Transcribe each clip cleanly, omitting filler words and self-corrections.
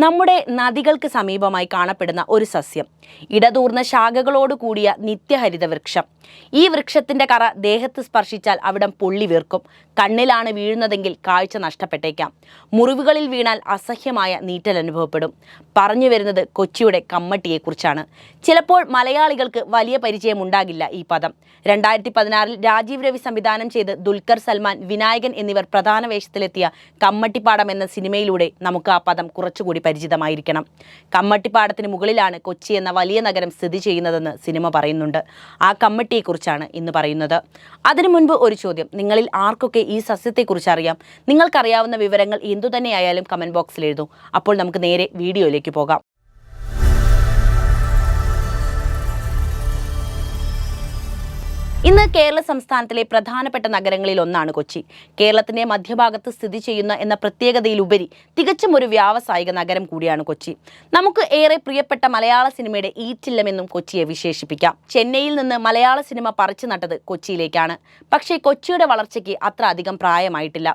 നമ്മുടെ നദികൾക്ക് സമീപമായി കാണപ്പെടുന്ന ഒരു സസ്യം, ഇടതൂർന്ന ശാഖകളോട് കൂടിയ നിത്യഹരിത വൃക്ഷം. ഈ വൃക്ഷത്തിന്റെ കറ ദേഹത്ത് സ്പർശിച്ചാൽ അവിടം പൊള്ളി വീർക്കും. കണ്ണിലാണ് വീഴുന്നതെങ്കിൽ കാഴ്ച നഷ്ടപ്പെട്ടേക്കാം. മുറിവുകളിൽ വീണാൽ അസഹ്യമായ നീറ്റൽ അനുഭവപ്പെടും. പറഞ്ഞു വരുന്നത് കൊച്ചിയുടെ കമ്മട്ടിയെക്കുറിച്ചാണ്. ചിലപ്പോൾ മലയാളികൾക്ക് വലിയ പരിചയമുണ്ടാകില്ല ഈ പദം. 2016 രാജീവ് രവി സംവിധാനം ചെയ്ത് ദുൽഖർ സൽമാൻ, വിനായകൻ എന്നിവർ പ്രധാന വേഷത്തിലെത്തിയ കമ്മട്ടിപ്പാടം എന്ന സിനിമയിലൂടെ നമുക്ക് ആ പദം കുറച്ചുകൂടി പരിചിതമായിരിക്കണം. കമ്മട്ടിപ്പാടത്തിന് മുകളിലാണ് കൊച്ചി എന്ന വലിയ നഗരം സ്ഥിതി ചെയ്യുന്നതെന്ന് സിനിമ പറയുന്നുണ്ട്. ആ കമ്മട്ടിയെക്കുറിച്ചാണ് ഇന്ന് പറയുന്നത്. അതിനു മുൻപ് ഒരു ചോദ്യം: നിങ്ങളിൽ ആർക്കൊക്കെ ഈ സസ്യത്തെക്കുറിച്ച് അറിയാം? നിങ്ങൾക്കറിയാവുന്ന വിവരങ്ങൾ എന്തുതന്നെയായാലും കമന്റ് ബോക്സിൽ എഴുതൂ. അപ്പോൾ നമുക്ക് നേരെ വീഡിയോയിലേക്ക് പോകാം. ഇന്ന് കേരള സംസ്ഥാനത്തിലെ പ്രധാനപ്പെട്ട നഗരങ്ങളിൽ ഒന്നാണ് കൊച്ചി. കേരളത്തിന്റെ മധ്യഭാഗത്ത് സ്ഥിതി ചെയ്യുന്ന എന്ന പ്രത്യേകതയിലുപരി തികച്ചും ഒരു വ്യാവസായിക നഗരം കൂടിയാണ് കൊച്ചി. നമുക്ക് ഏറെ പ്രിയപ്പെട്ട മലയാള സിനിമയുടെ ഈറ്റില്ലമെന്നും കൊച്ചിയെ വിശേഷിപ്പിക്കാം. ചെന്നൈയിൽ നിന്ന് മലയാള സിനിമ പറിച്ചു നട്ടത് കൊച്ചിയിലേക്കാണ്. പക്ഷേ കൊച്ചിയുടെ വളർച്ചയ്ക്ക് അത്ര അധികം പ്രായമായിട്ടില്ല.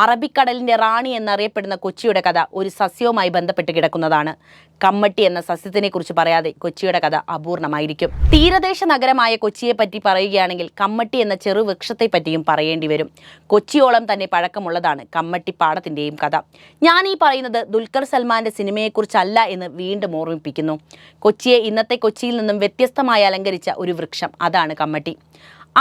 അറബിക്കടലിന്റെ റാണി എന്നറിയപ്പെടുന്ന കൊച്ചിയുടെ കഥ ഒരു സസ്യവുമായി ബന്ധപ്പെട്ട് കിടക്കുന്നതാണ്. കമ്മട്ടി എന്ന സസ്യത്തിനെ കുറിച്ച് പറയാതെ കൊച്ചിയുടെ കഥ അപൂർണമായിരിക്കും. തീരദേശ നഗരമായ കൊച്ചിയെ പറ്റി പറയുകയാണെങ്കിൽ കമ്മട്ടി എന്ന ചെറുവൃക്ഷത്തെ പറ്റിയും പറയേണ്ടി വരും. കൊച്ചിയോളം തന്നെ പഴക്കമുള്ളതാണ് കമ്മട്ടിപ്പാടത്തിന്റെയും കഥ. ഞാൻ ഈ പറയുന്നത് ദുൽഖർ സൽമാന്റെ സിനിമയെക്കുറിച്ചല്ല എന്ന് വീണ്ടും ഓർമ്മിപ്പിക്കുന്നു. കൊച്ചിയെ ഇന്നത്തെ കൊച്ചിയിൽ നിന്നും വ്യത്യസ്തമായി അലങ്കരിച്ച ഒരു വൃക്ഷം, അതാണ് കമ്മട്ടി.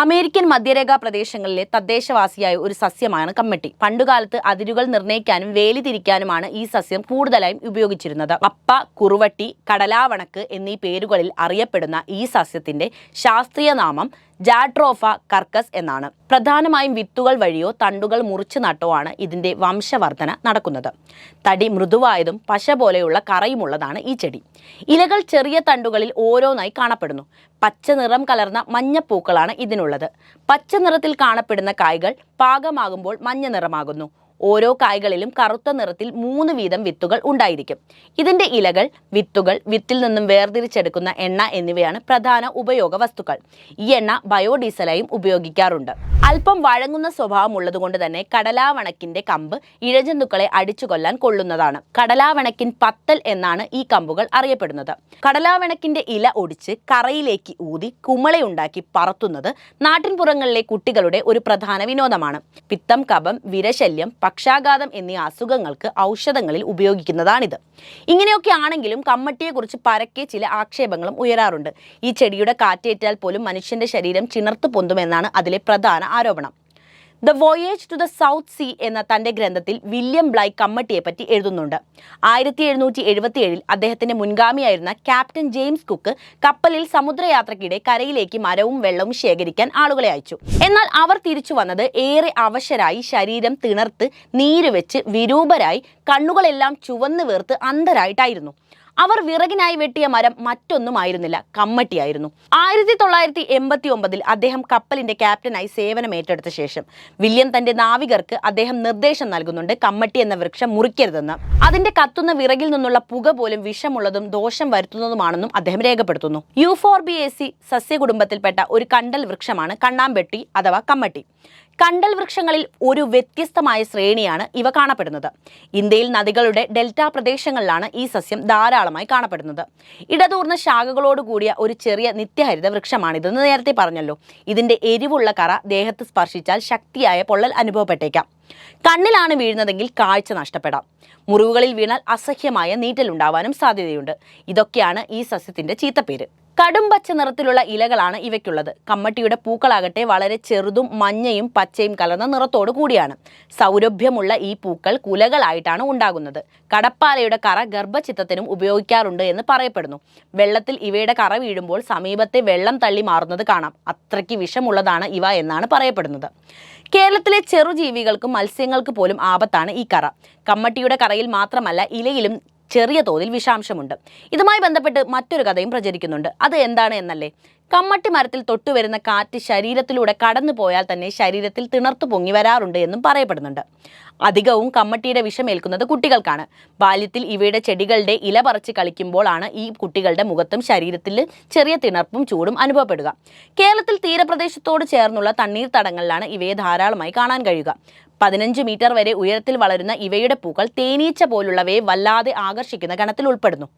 അമേരിക്കൻ മധ്യരേഖാ പ്രദേശങ്ങളിലെ തദ്ദേശവാസിയായ ഒരു സസ്യമാണ് കമ്മട്ടി. പണ്ടുകാലത്ത് അതിരുകൾ നിർണ്ണയിക്കാനും വേലി തിരിക്കാനുമാണ് ഈ സസ്യം കൂടുതലായും ഉപയോഗിച്ചിരുന്നത്. അപ്പ, കുറുവട്ടി, കടലാവണക്ക് എന്നീ പേരുകളിൽ അറിയപ്പെടുന്ന ഈ സസ്യത്തിന്റെ ശാസ്ത്രീയ നാമം ജാട്രോഫ കർക്കസ് എന്നാണ്. പ്രധാനമായും വിത്തുകൾ വഴിയോ തണ്ടുകൾ മുറിച്ചു നട്ടോ ആണ് ഇതിന്റെ വംശവർധന നടക്കുന്നത്. തടി മൃദുവായതും പശ പോലെയുള്ള കറയുമുള്ളതാണ് ഈ ചെടി. ഇലകൾ ചെറിയ തണ്ടുകളിൽ ഓരോന്നായി കാണപ്പെടുന്നു. പച്ച നിറം കലർന്ന മഞ്ഞപ്പൂക്കളാണ് ഇതിനുള്ളത്. പച്ച നിറത്തിൽ കാണപ്പെടുന്ന കായ്കൾ പാകമാകുമ്പോൾ മഞ്ഞ നിറമാകുന്നു. ഓരോ കായ്കളിലും കറുത്ത നിറത്തിൽ 3 വീതം വിത്തുകൾ ഉണ്ടായിരിക്കും. ഇതിന്റെ ഇലകൾ, വിത്തുകൾ, വിത്തിൽ നിന്നും വേർതിരിച്ചെടുക്കുന്ന എണ്ണ എന്നിവയാണ് പ്രധാന ഉപയോഗ വസ്തുക്കൾ. ഈ എണ്ണ ബയോഡീസലായും ഉപയോഗിക്കാറുണ്ട്. അല്പം വഴങ്ങുന്ന സ്വഭാവം ഉള്ളതുകൊണ്ട് തന്നെ കടലാവണക്കിന്റെ കമ്പ് ഇഴജന്തുക്കളെ അടിച്ചു കൊല്ലാൻ കൊള്ളുന്നതാണ്. കടലാവണക്കിൻ പത്തൽ എന്നാണ് ഈ കമ്പുകൾ അറിയപ്പെടുന്നത്. കടലാവണക്കിന്റെ ഇല ഒടിച്ച് കറയിലേക്ക് ഊതി കുമളയുണ്ടാക്കി പറത്തുന്നത് നാട്ടിൻപുറങ്ങളിലെ കുട്ടികളുടെ ഒരു പ്രധാന വിനോദമാണ്. പിത്തം, കഫം, വിരശല്യം, പക്ഷാഘാതം എന്നീ അസുഖങ്ങൾക്ക് ഔഷധങ്ങളിൽ ഉപയോഗിക്കുന്നതാണിത്. ഇങ്ങനെയൊക്കെ ആണെങ്കിലും കമ്മട്ടിയെക്കുറിച്ച് പരക്കെ ചില ആക്ഷേപങ്ങളും ഉയരാറുണ്ട്. ഈ ചെടിയുടെ കാറ്റേറ്റാൽ പോലും മനുഷ്യന്റെ ശരീരം ചിണർത്തു പൊന്തുമെന്നാണ് അതിലെ പ്രധാന ആരോപണം. The voyage to the south sea എന്ന തന്റെ ഗ്രന്ഥത്തിൽ വില്യം ബ്ലൈക്ക് കമ്മട്ടിയെ പറ്റി എഴുതുന്നുണ്ട്. 1777 അദ്ദേഹത്തിന്റെ മുൻഗാമിയായിരുന്ന ക്യാപ്റ്റൻ ജെയിംസ് കുക്ക് കപ്പലിൽ സമുദ്രയാത്രയ്ക്കിടെ കരയിലേക്ക് മരവും വെള്ളവും ശേഖരിക്കാൻ ആളുകളെ അയച്ചു. എന്നാൽ അവർ തിരിച്ചു വന്നത് ഏറെ അവശരായി, ശരീരം തിണർത്ത് നീരുവെച്ച് വിരൂപരായി, കണ്ണുകളെല്ലാം ചുവന്ന് വീർത്ത് അന്ധരായിട്ടായിരുന്നു. അവർ വിറകിനായി വെട്ടിയ മരം മറ്റൊന്നുമായിരുന്നില്ല, കമ്മട്ടിയായിരുന്നു. 1989 അദ്ദേഹം കപ്പലിന്റെ ക്യാപ്റ്റനായി സേവനമേറ്റെടുത്ത ശേഷം വില്യം തന്റെ നാവികർക്ക് അദ്ദേഹം നിർദ്ദേശം നൽകുന്നുണ്ട് കമ്മട്ടി എന്ന വൃക്ഷം മുറിക്കരുതെന്ന്. അതിന്റെ കത്തുന്ന വിറകിൽ നിന്നുള്ള പുക പോലും വിഷമുള്ളതും ദോഷം വരുത്തുന്നതുമാണെന്നും അദ്ദേഹം രേഖപ്പെടുത്തുന്നു. യൂഫോർബിയേസി സസ്യകുടുംബത്തിൽപ്പെട്ട ഒരു കണ്ടൽ വൃക്ഷമാണ് കണ്ണാമ്പെട്ടി അഥവാ കമ്മട്ടി. കണ്ടൽ വൃക്ഷങ്ങളിൽ ഒരു വ്യത്യസ്തമായ ശ്രേണിയാണ് ഇവ കാണപ്പെടുന്നത്. ഇന്ത്യയിൽ നദികളുടെ ഡെൽറ്റ പ്രദേശങ്ങളിലാണ് ഈ സസ്യം ധാരാളമായി കാണപ്പെടുന്നത്. ഇടതൂർന്ന ശാഖകളോട് കൂടിയ ഒരു ചെറിയ നിത്യഹരിത വൃക്ഷമാണിതെന്ന് നേരത്തെ പറഞ്ഞല്ലോ. ഇതിന്റെ എരിവുള്ള കറ ദേഹത്ത് സ്പർശിച്ചാൽ ശക്തിയായ പൊള്ളൽ അനുഭവപ്പെട്ടേക്കാം. കണ്ണിലാണ് വീഴുന്നതെങ്കിൽ കാഴ്ച നഷ്ടപ്പെടാം. മുറിവുകളിൽ വീണാൽ അസഹ്യമായ നീറ്റലുണ്ടാവാനും സാധ്യതയുണ്ട്. ഇതൊക്കെയാണ് ഈ സസ്യത്തിന്റെ ചീത്തപ്പേര്. കടും പച്ച നിറത്തിലുള്ള ഇലകളാണ് ഇവയ്ക്കുള്ളത്. കമ്മട്ടിയുടെ പൂക്കളാകട്ടെ വളരെ ചെറുതും മഞ്ഞയും പച്ചയും കലർന്ന നിറത്തോടു കൂടിയാണ്. സൗരഭ്യമുള്ള ഈ പൂക്കൾ കുലകളായിട്ടാണ് ഉണ്ടാകുന്നത്. കടപ്പാലയുടെ കറ ഗർഭചിത്തത്തിനും ഉപയോഗിക്കാറുണ്ട് എന്ന് പറയപ്പെടുന്നു. വെള്ളത്തിൽ ഇവയുടെ കറ വീഴുമ്പോൾ സമീപത്തെ വെള്ളം തള്ളി മാറുന്നത് കാണാം. അത്രയ്ക്ക് വിഷമുള്ളതാണ് ഇവ എന്നാണ് പറയപ്പെടുന്നത്. കേരളത്തിലെ ചെറുജീവികൾക്കും മത്സ്യങ്ങൾക്ക് പോലും ആപത്താണ് ഈ കറ. കമ്മട്ടിയുടെ കറയിൽ മാത്രമല്ല, ഇലയിലും ചെറിയ തോതിൽ വിഷാംശമുണ്ട്. ഇതുമായി ബന്ധപ്പെട്ട് മറ്റൊരു കഥയും പ്രചരിക്കുന്നുണ്ട്. അത് എന്താണ് എന്നല്ലേ? കമ്മട്ടി മരത്തിൽ തൊട്ടുവരുന്ന കാറ്റ് ശരീരത്തിലൂടെ കടന്നു പോയാൽ തന്നെ ശരീരത്തിൽ തിണർത്തു പൊങ്ങി വരാറുണ്ട് എന്നും പറയപ്പെടുന്നുണ്ട്. അധികവും കമ്മട്ടിയുടെ വിഷമേൽക്കുന്നത് കുട്ടികൾക്കാണ്. ബാല്യത്തിൽ ഇവയുടെ ചെടികളുടെ ഇല പറിച്ച് കളിക്കുമ്പോഴാണ് ഈ കുട്ടികളുടെ മുഖത്തും ശരീരത്തിൽ ചെറിയ തിണർപ്പും ചൂടും അനുഭവപ്പെടുക. കേരളത്തിൽ തീരപ്രദേശത്തോട് ചേർന്നുള്ള തണ്ണീർത്തടങ്ങളിലാണ് ഇവയെ ധാരാളമായി കാണാൻ കഴിയുക. 15 മീറ്റർ വരെ ഉയരത്തിൽ വളരുന്ന ഇവയുടെ പൂക്കൾ തേനീച്ച പോലുള്ളവയെ വല്ലാതെ ആകർഷിക്കുന്ന ഗണത്തിൽ ഉൾപ്പെടുന്നു.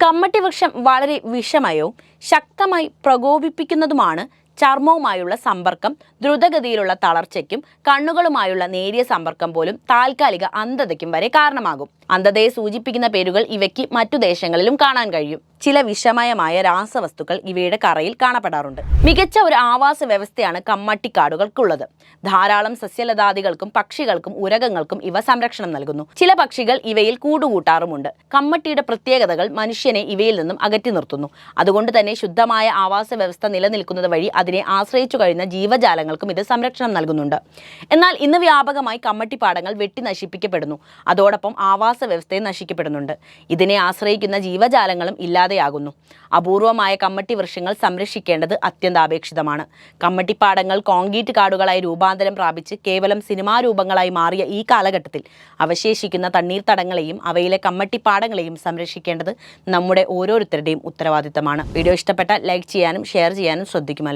കമ്മട്ടി വൃക്ഷം വളരെ വിഷമയവും ശക്തമായി പ്രകോപിപ്പിക്കുന്നതുമാണ്. ചർമ്മവുമായുള്ള സമ്പർക്കം ദ്രുതഗതിയിലുള്ള തളർച്ചയ്ക്കും കണ്ണുകളുമായുള്ള നേരിയ സമ്പർക്കം പോലും താൽക്കാലിക അന്ധതയ്ക്കും വരെ കാരണമാകും. അന്ധതയെ സൂചിപ്പിക്കുന്ന പേരുകൾ ഇവയ്ക്ക് മറ്റു ദേശങ്ങളിലും കാണാൻ കഴിയും. ചില വിഷമയമായ രാസവസ്തുക്കൾ ഇവയുടെ കറയിൽ കാണപ്പെടാറുണ്ട്. മികച്ച ഒരു ആവാസ വ്യവസ്ഥയാണ് കമ്മട്ടിക്കാടുകൾക്കുള്ളത്. ധാരാളം സസ്യലതാദികൾക്കും പക്ഷികൾക്കും ഉരകങ്ങൾക്കും ഇവ സംരക്ഷണം നൽകുന്നു. ചില പക്ഷികൾ ഇവയിൽ കൂടുകൂട്ടാറുമുണ്ട്. കമ്മട്ടിയുടെ പ്രത്യേകതകൾ മനുഷ്യനെ ഇവയിൽ നിന്നും അകറ്റി നിർത്തുന്നു. അതുകൊണ്ട് തന്നെ ശുദ്ധമായ ആവാസ വ്യവസ്ഥ നിലനിൽക്കുന്നത് വഴി അതിനെ ആശ്രയിച്ചു കഴിയുന്ന ജീവജാലങ്ങൾക്കും ഇത് സംരക്ഷണം നൽകുന്നുണ്ട്. എന്നാൽ ഇന്ന് വ്യാപകമായി കമ്മട്ടിപ്പാടങ്ങൾ വെട്ടി നശിപ്പിക്കപ്പെടുന്നു. അതോടൊപ്പം ആവാസ വ്യവസ്ഥയെ നശിക്കപ്പെടുന്നുണ്ട്. ഇതിനെ ആശ്രയിക്കുന്ന ജീവജാലങ്ങളും ഇല്ലാതെയാകുന്നു. അപൂർവമായ കമ്മട്ടി വൃക്ഷങ്ങൾ സംരക്ഷിക്കേണ്ടത് അത്യന്താപേക്ഷിതമാണ്. കമ്മട്ടിപ്പാടങ്ങൾ കോൺക്രീറ്റ് കാടുകളായി രൂപാന്തരം പ്രാപിച്ച് കേവലം സിനിമാ രൂപങ്ങളായി മാറിയ ഈ കാലഘട്ടത്തിൽ അവശേഷിക്കുന്ന തണ്ണീർത്തടങ്ങളെയും അവയിലെ കമ്മട്ടിപ്പാടങ്ങളെയും സംരക്ഷിക്കേണ്ടത് നമ്മുടെ ഓരോരുത്തരുടെയും ഉത്തരവാദിത്തമാണ്. വീഡിയോ ഇഷ്ടപ്പെട്ടാൽ ലൈക്ക് ചെയ്യാനും ഷെയർ ചെയ്യാനും ശ്രദ്ധിക്കുമല്ലോ.